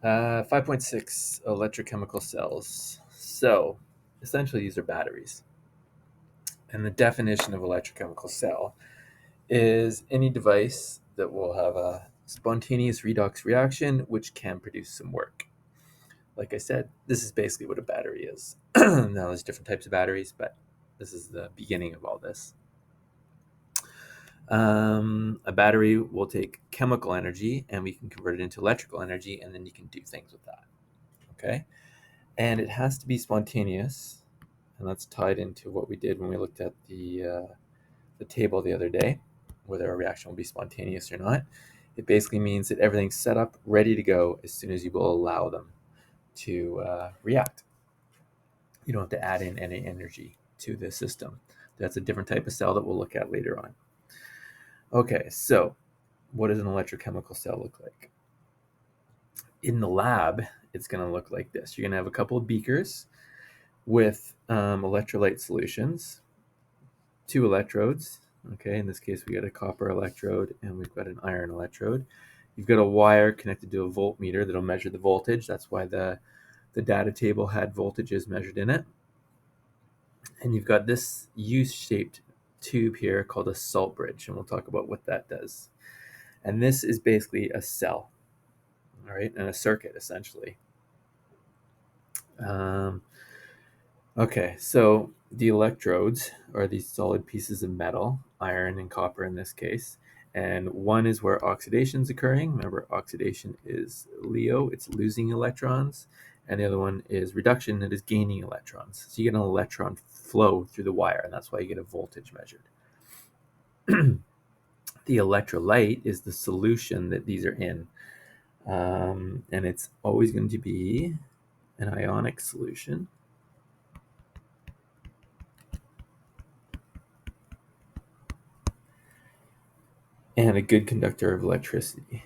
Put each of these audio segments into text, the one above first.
5.6 electrochemical cells. So, essentially, these are batteries. And the definition of electrochemical cell is any device that will have a spontaneous redox reaction which can produce some work. Like I said, this is basically what a battery is. Now, there's different types of batteries, but this is the beginning of all this. A battery will take chemical energy and we can convert it into electrical energy, and then you can do things with that. Okay? And it has to be spontaneous, and that's tied into what we did when we looked at the table the other day, whether a reaction will be spontaneous or not. It basically means that everything's set up, ready to go as soon as you will allow them to react. You don't have to add in any energy to the system. That's a different type of cell that we'll look at later on. Okay, so what does an electrochemical cell look like? In the lab, it's going to look like this. You're going to have a couple of beakers with electrolyte solutions, 2 electrodes. Okay, in this case, we got a copper electrode and we've got an iron electrode. You've got a wire connected to a voltmeter that'll measure the voltage. That's why the data table had voltages measured in it. And you've got this U-shaped tube here called a salt bridge, and we'll talk about what that does. And this is basically a cell, all right, and a circuit, essentially. Okay, so the electrodes are these solid pieces of metal, iron and copper in this case, and one is where oxidation is occurring. Remember, oxidation is LEO, it's losing electrons, and the other one is reduction, it is gaining electrons. So you get an electron flow through the wire, and that's why you get a voltage measured. The electrolyte is the solution that these are in, and it's always going to be an ionic solution. And a good conductor of electricity.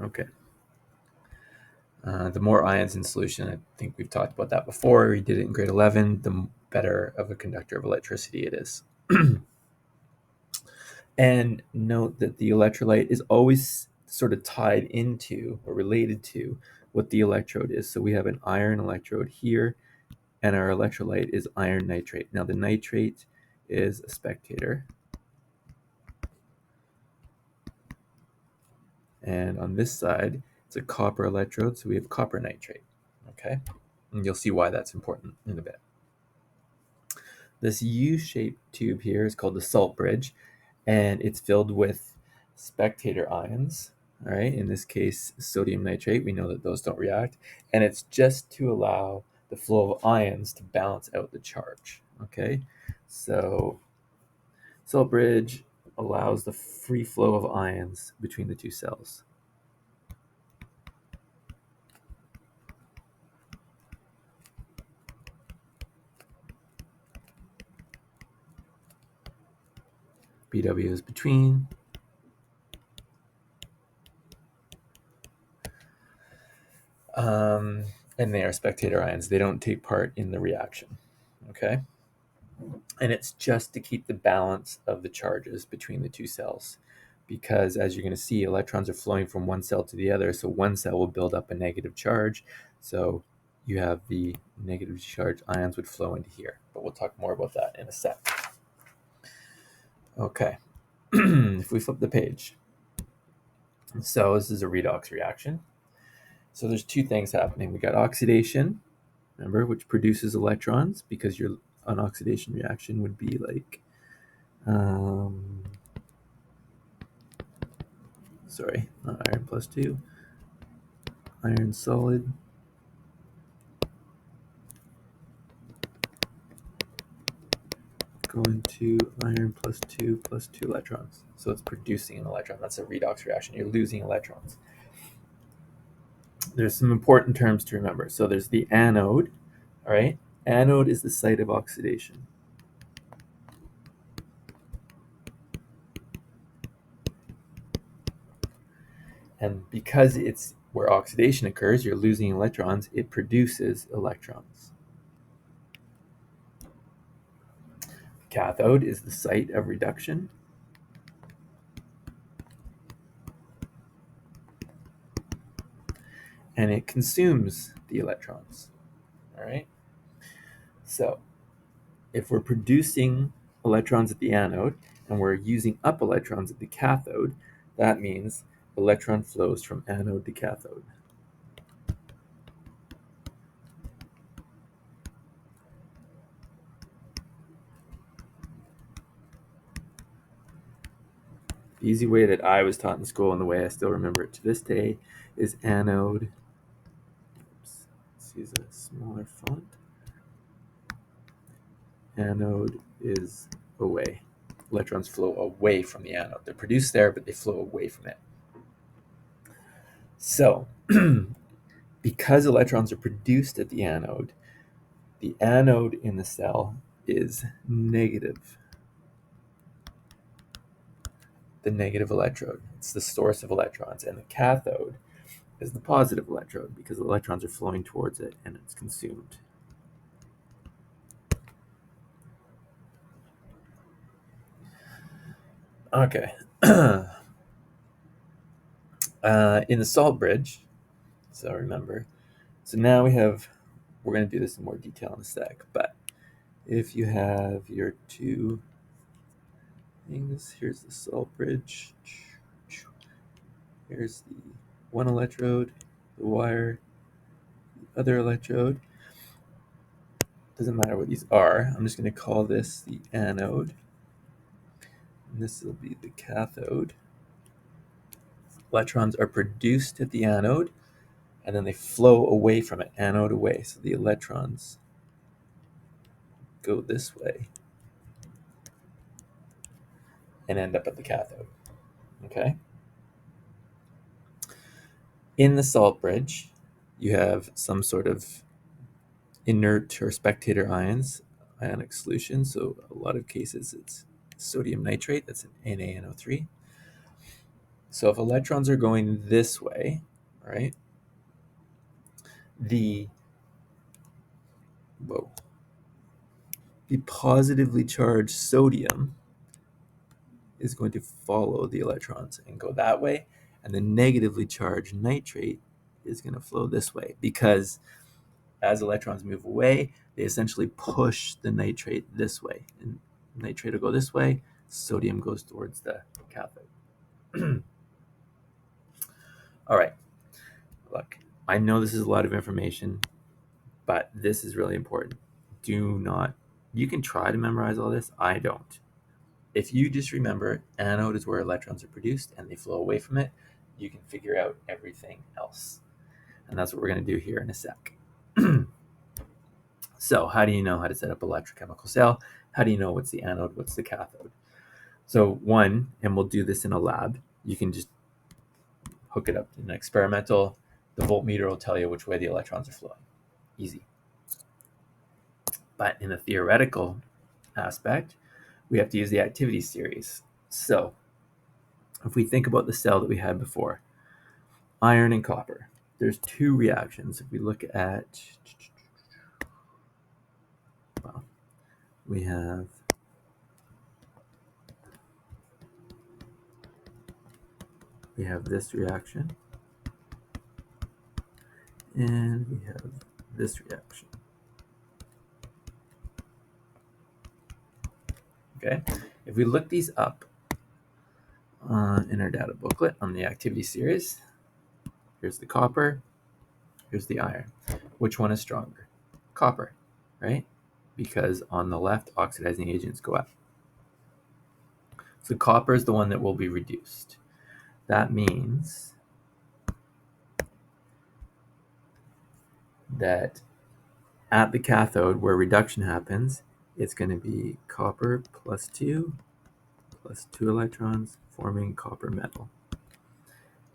Okay. The more ions in solution, I think we've talked about that before. We did it in grade 11. The better of a conductor of electricity it is. And note that the electrolyte is always sort of tied into or related to what the electrode is. So we have an iron electrode here, and our electrolyte is iron nitrate. Now the nitrate is a spectator. And on this side, it's a copper electrode, so we have copper nitrate. Okay, and you'll see why that's important in a bit. This U-shaped tube here is called the salt bridge, and it's filled with spectator ions. All right, in this case, sodium nitrate. We know that those don't react, and it's just to allow the flow of ions to balance out the charge. Okay, so salt bridge allows the free flow of ions between the two cells. BW is between. And they are spectator ions. They don't take part in the reaction. Okay? And it's just to keep the balance of the charges between the two cells. Because as you're going to see, electrons are flowing from one cell to the other. So one cell will build up a negative charge. So you have the negative charge ions would flow into here. But we'll talk more about that in a sec. Okay. If we flip the page. So this is a redox reaction. So there's 2 things happening. We got oxidation, remember, which produces electrons, because your an oxidation reaction would be like, sorry, not iron plus 2, iron solid, going to iron plus 2 electrons. So it's producing an electron. That's a redox reaction. You're losing electrons. There's some important terms to remember. So there's the anode, all right? Anode is the site of oxidation. And because it's where oxidation occurs, you're losing electrons, it produces electrons. cathode is the site of reduction. And it consumes the electrons. All right. So if we're producing electrons at the anode and we're using up electrons at the cathode, that means electron flows from anode to cathode. The easy way that I was taught in school and the way I still remember it to this day is anode. Oops, let's use a smaller font. Anode is away. Electrons flow away from the anode. They're produced there, but they flow away from it. So, because electrons are produced at the anode in the cell is negative. The negative electrode. It's the source of electrons. And the cathode is the positive electrode because the electrons are flowing towards it and it's consumed. Okay. In the salt bridge, so remember, so now we're going to do this in more detail in a sec, but if you have your two things, here's the salt bridge, here's the one electrode, the wire, the other electrode, doesn't matter what these are, I'm just going to call this the anode, and this will be the cathode. Electrons are produced at the anode, and then they flow away from it, anode away, so the electrons go this way and end up at the cathode. Okay. In the salt bridge, you have some sort of inert or spectator ions, ionic solution. So a lot of cases it's sodium nitrate, that's an NaNO3. So if electrons are going this way, right, the positively charged sodium is going to follow the electrons and go that way, and the negatively charged nitrate is going to flow this way because as electrons move away, they essentially push the nitrate this way, and nitrate will go this way, sodium goes towards the cathode. All right, look, I know this is a lot of information, but this is really important. You can try to memorize all this, I don't. If you just remember anode is where electrons are produced and they flow away from it, you can figure out everything else. And that's what we're going to do here in a sec. So how do you know how to set up an electrochemical cell? How do you know what's the anode, what's the cathode? So one, and we'll do this in a lab, you can just hook it up in an experimental. The voltmeter will tell you which way the electrons are flowing. Easy. But in the theoretical aspect, we have to use the activity series. So if we think about the cell that we had before, iron and copper, there's two reactions. If we look at, well, we have this reaction, and we have this reaction. Okay, if we look these up in our data booklet on the activity series, here's the copper, here's the iron. Which one is stronger? Copper, right? Because on the left, oxidizing agents go up. So copper is the one that will be reduced. That means that at the cathode where reduction happens, it's going to be copper plus 2 electrons forming copper metal.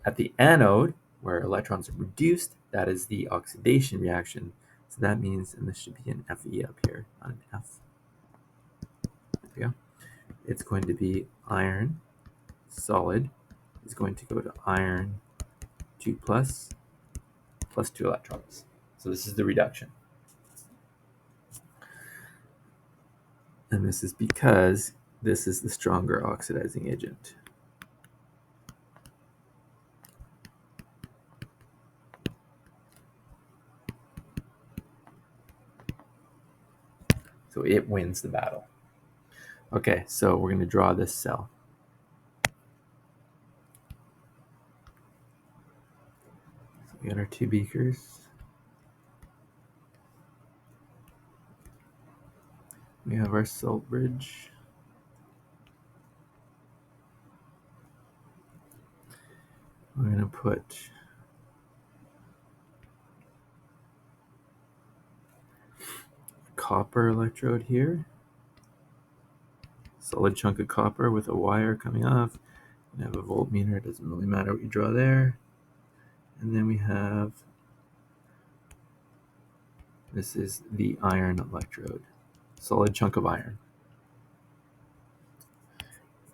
At the anode, where electrons are reduced, that is the oxidation reaction. So that means, and this should be an Fe up here, not an F. There we go. It's going to be iron solid is going to go to iron 2 plus 2 electrons. So this is the reduction. And this is because this is the stronger oxidizing agent. So it wins the battle. Okay, so we're going to draw this cell. So we got our two beakers. We have our salt bridge. We're going to put a copper electrode here. Solid chunk of copper with a wire coming off. We have a voltmeter. It doesn't really matter what you draw there. And then we have, this is the iron electrode. Solid chunk of iron.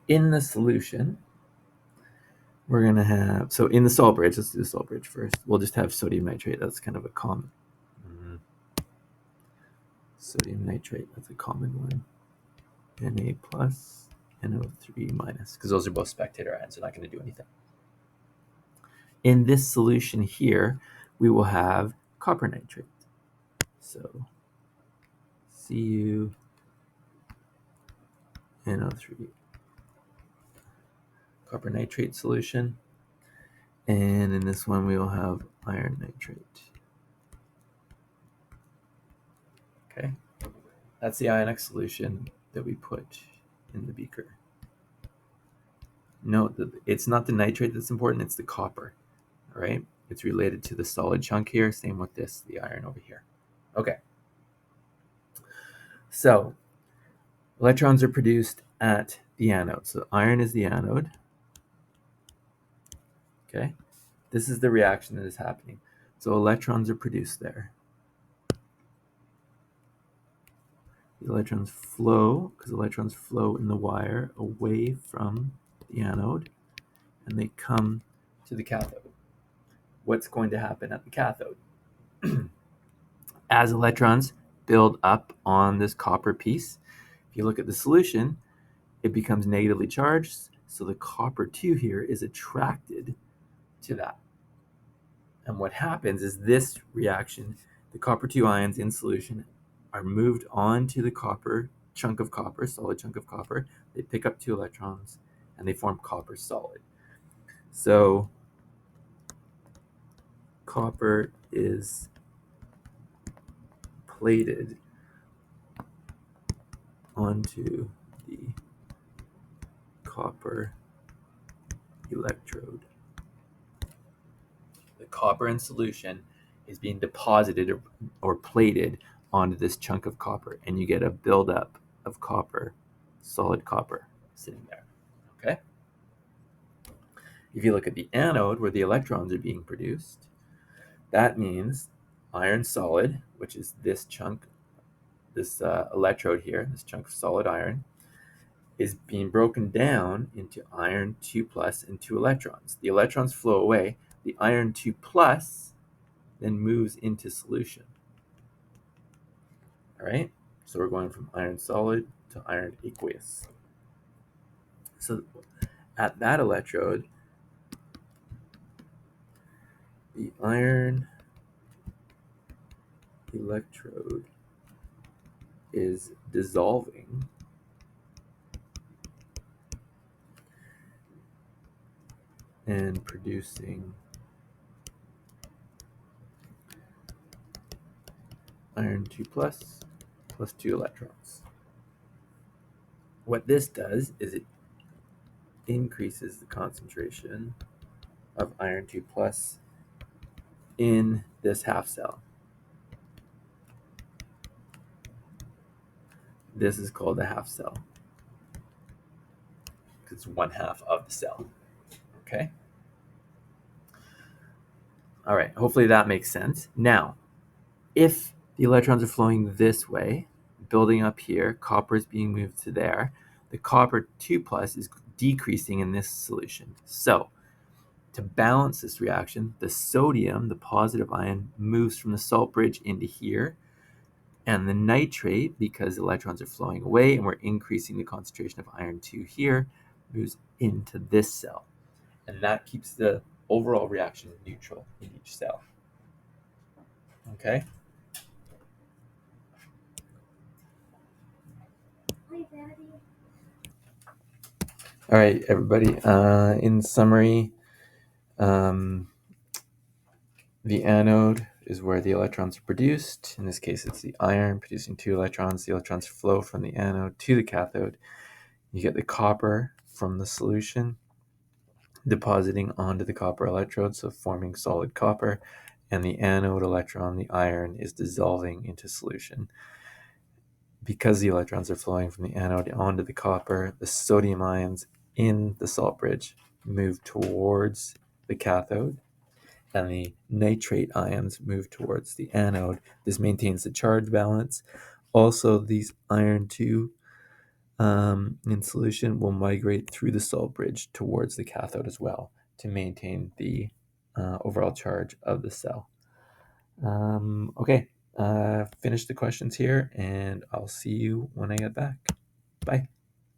In the solution, we're going to have, so in the salt bridge, let's do the salt bridge first. We'll just have sodium nitrate. That's kind of a common. Sodium nitrate, that's a common one. Na plus, NO3 minus, because those are both spectator ions. They're not going to do anything. In this solution here, we will have copper nitrate. So Cu NO3 copper nitrate solution. And in this one, we will have iron nitrate. Okay, that's the ionic solution that we put in the beaker. Note that it's not the nitrate that's important, it's the copper, all right? It's related to the solid chunk here, same with this, the iron over here. Okay, so electrons are produced at the anode. So iron is the anode, okay? This is the reaction that is happening. So electrons are produced there. The electrons flow, because electrons flow in the wire away from the anode, and they come to the cathode. What's going to happen at the cathode? As electrons build up on this copper piece, if you look at the solution, it becomes negatively charged, so the copper 2 here is attracted to that. And what happens is this reaction, the copper 2 ions in solution are moved onto the copper chunk of copper, solid chunk of copper. They pick up 2 electrons and they form copper solid. So copper is plated onto the copper electrode. The copper in solution is being deposited or plated onto this chunk of copper, and you get a buildup of copper, solid copper, sitting there. Okay? If you look at the anode where the electrons are being produced, that means iron solid, which is this chunk, this electrode here, this chunk of solid iron, is being broken down into iron 2 plus and 2 electrons. The electrons flow away. The iron 2 plus then moves into solution. All right, so we're going from iron solid to iron aqueous. So at that electrode, the iron electrode is dissolving and producing iron 2 plus 2 electrons. What this does is it increases the concentration of iron 2 plus in this half cell. This is called a half cell because it's 1/2 of the cell. Okay? All right, hopefully that makes sense. Now, if the electrons are flowing this way, building up here, copper is being moved to there, the copper 2 plus is decreasing in this solution. So, to balance this reaction, the sodium, the positive ion, moves from the salt bridge into here, And the nitrate, because electrons are flowing away and we're increasing the concentration of iron 2 here, moves into this cell. And that keeps the overall reaction neutral in each cell. Okay? All right, everybody. In summary, the anode is where the electrons are produced. In this case, it's the iron producing 2 electrons. The electrons flow from the anode to the cathode. You get the copper from the solution depositing onto the copper electrode, so forming solid copper, and the anode electron, the iron, is dissolving into solution. Because the electrons are flowing from the anode onto the copper, the sodium ions in the salt bridge move towards the cathode, and the nitrate ions move towards the anode. This maintains the charge balance. Also, these iron 2 in solution will migrate through the salt bridge towards the cathode as well to maintain the overall charge of the cell. Okay, finish the questions here, and I'll see you when I get back. Bye.